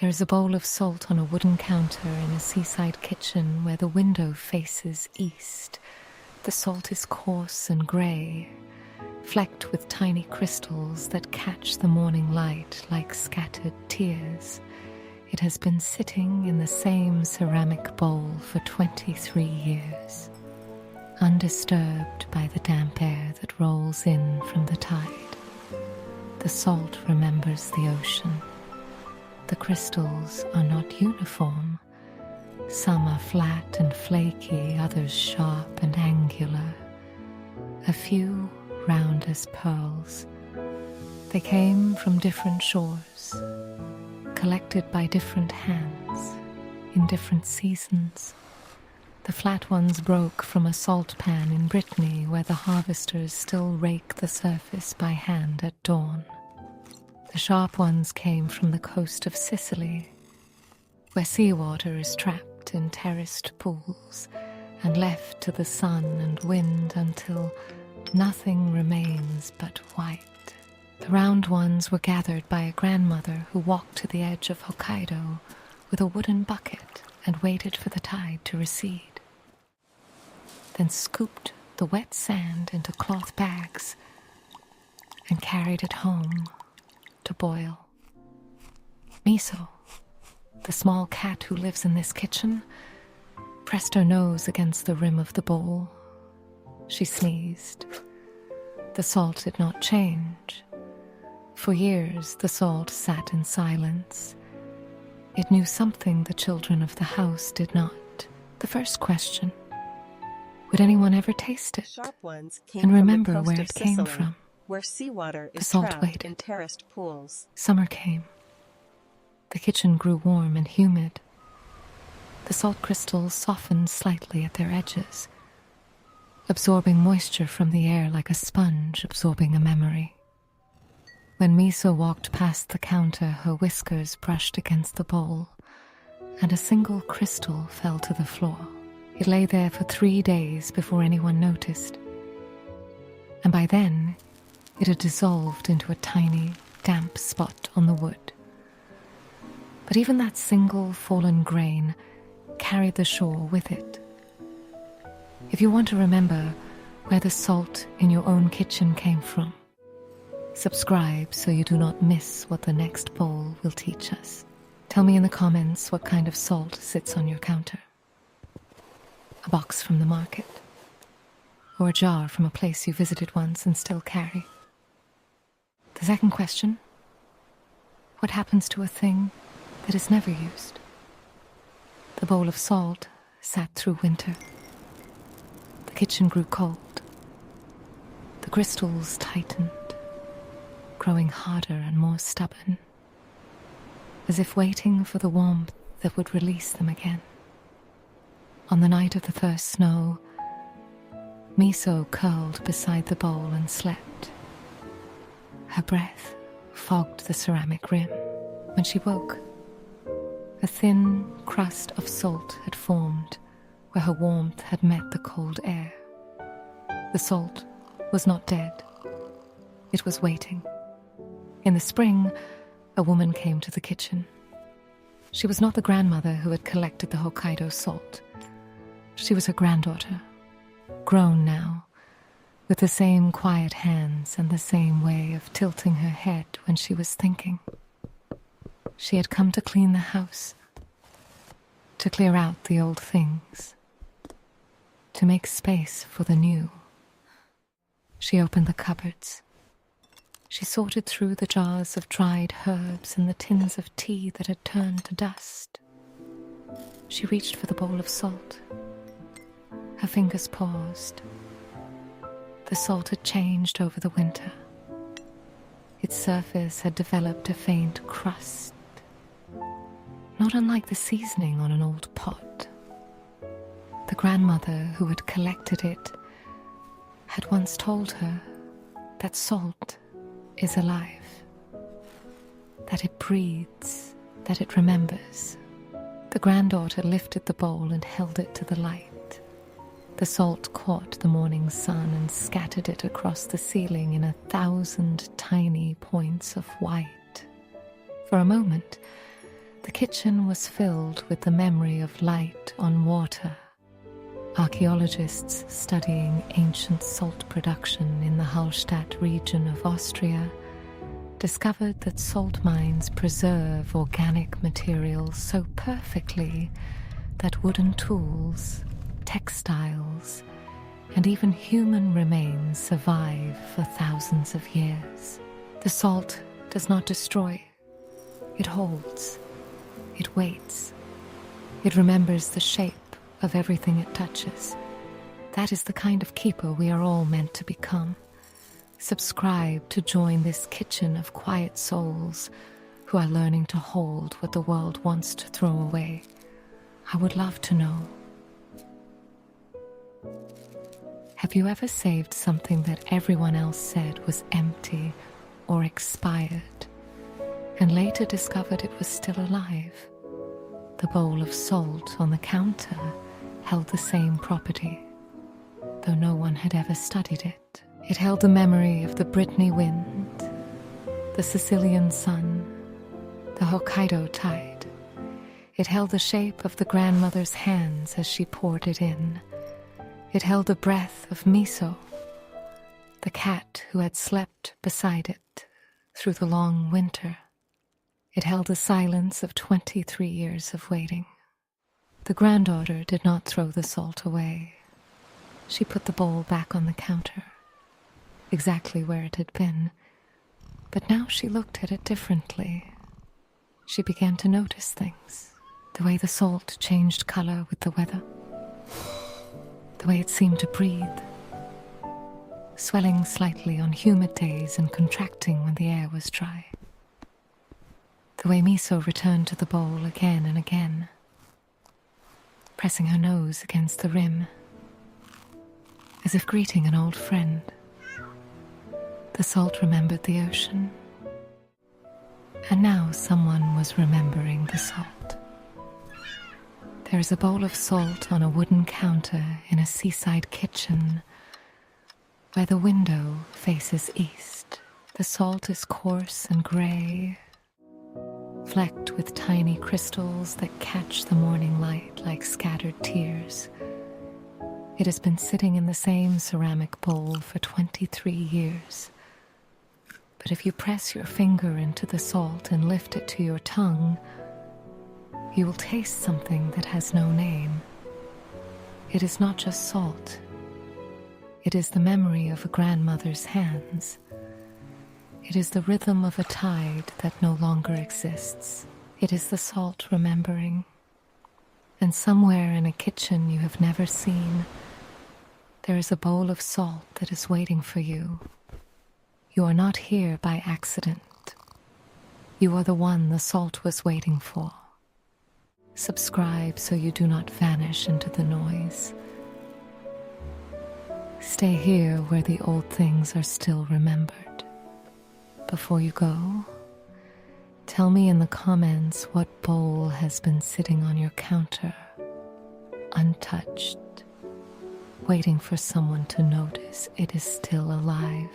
There is a bowl of salt on a wooden counter in a seaside kitchen where the window faces east. The salt is coarse and grey, flecked with tiny crystals that catch the morning light like scattered tears. It has been sitting in the same ceramic bowl for 23 years, undisturbed by the damp air that rolls in from the tide. The salt remembers the ocean. The crystals are not uniform. Some are flat and flaky, others sharp and angular. A few round as pearls. They came from different shores, collected by different hands, in different seasons. The flat ones broke from a salt pan in Brittany, where the harvesters still rake the surface by hand at dawn. The sharp ones came from the coast of Sicily, where seawater is trapped in terraced pools and left to the sun and wind until nothing remains but white. The round ones were gathered by a grandmother who walked to the edge of Hokkaido with a wooden bucket and waited for the tide to recede, then scooped the wet sand into cloth bags and carried it home to boil. Miso, the small cat who lives in this kitchen, pressed her nose against the rim of the bowl. She sneezed. The salt did not change. For years, the salt sat in silence. It knew something the children of the house did not. The first question: would anyone ever taste it Sharp ones came and from remember the coast where of it came Sicily, from? where seawater The is salt trapped waited. in terraced pools. Summer came. The kitchen grew warm and humid. The salt crystals softened slightly at their edges, absorbing moisture from the air like a sponge absorbing a memory. When Miso walked past the counter, her whiskers brushed against the bowl, and a single crystal fell to the floor. It lay there for 3 days before anyone noticed, and by then it had dissolved into a tiny, damp spot on the wood. But even that single fallen grain carried the shore with it. If you want to remember where the salt in your own kitchen came from, subscribe so you do not miss what the next bowl will teach us. Tell me in the comments what kind of salt sits on your counter. A box from the market, or a jar from a place you visited once and still carry. The second question: what happens to a thing that is never used? The bowl of salt sat through winter. The kitchen grew cold. The crystals tightened, growing harder and more stubborn, as if waiting for the warmth that would release them again. On the night of the first snow, Miso curled beside the bowl and slept. Her breath fogged the ceramic rim. When she woke, a thin crust of salt had formed where her warmth had met the cold air. The salt was not dead. It was waiting. In the spring, a woman came to the kitchen. She was not the grandmother who had collected the Hokkaido salt. She was her granddaughter, grown now, with the same quiet hands and the same way of tilting her head when she was thinking. She had come to clean the house, to clear out the old things, to make space for the new. She opened the cupboards. She sorted through the jars of dried herbs and the tins of tea that had turned to dust. She reached for the bowl of salt. Her fingers paused. The salt had changed over the winter. Its surface had developed a faint crust, not unlike the seasoning on an old pot. The grandmother who had collected it had once told her that salt is alive, that it breathes, that it remembers. The granddaughter lifted the bowl and held it to the light. The salt caught the morning sun and scattered it across the ceiling in 1,000 tiny points of white. For a moment, The kitchen was filled with the memory of light on water. Archaeologists studying ancient salt production in the Hallstatt region of Austria discovered that salt mines preserve organic materials so perfectly that wooden tools, textiles, and even human remains survive for thousands of years. The salt does not destroy. It holds. It waits. It remembers the shape of everything it touches. That is the kind of keeper we are all meant to become. Subscribe to join this kitchen of quiet souls who are learning to hold what the world wants to throw away. I would love to know. Have you ever saved something that everyone else said was empty or expired, and later discovered it was still alive? The bowl of salt on the counter held the same property, though no one had ever studied it. It held the memory of the Brittany wind, the Sicilian sun, the Hokkaido tide. It held the shape of the grandmother's hands as she poured it in. It held the breath of Miso, the cat who had slept beside it through the long winter. It held the silence of 23 years of waiting. The granddaughter did not throw the salt away. She put the bowl back on the counter, exactly where it had been, but now she looked at it differently. She began to notice things, the way the salt changed color with the weather, the way it seemed to breathe, swelling slightly on humid days and contracting when the air was dry. The way Miso returned to the bowl again and again, pressing her nose against the rim, as if greeting an old friend. The salt remembered the ocean, and now someone was remembering the salt. There is a bowl of salt on a wooden counter in a seaside kitchen where the window faces east. The salt is coarse and gray, flecked with tiny crystals that catch the morning light like scattered tears. It has been sitting in the same ceramic bowl for 23 years. But if you press your finger into the salt and lift it to your tongue, you will taste something that has no name. It is not just salt. It is the memory of a grandmother's hands. It is the rhythm of a tide that no longer exists. It is the salt remembering. And somewhere in a kitchen you have never seen, there is a bowl of salt that is waiting for you. You are not here by accident. You are the one the salt was waiting for. Subscribe so you do not vanish into the noise. Stay here where the old things are still remembered. Before you go, tell me in the comments what bowl has been sitting on your counter, untouched, waiting for someone to notice it is still alive.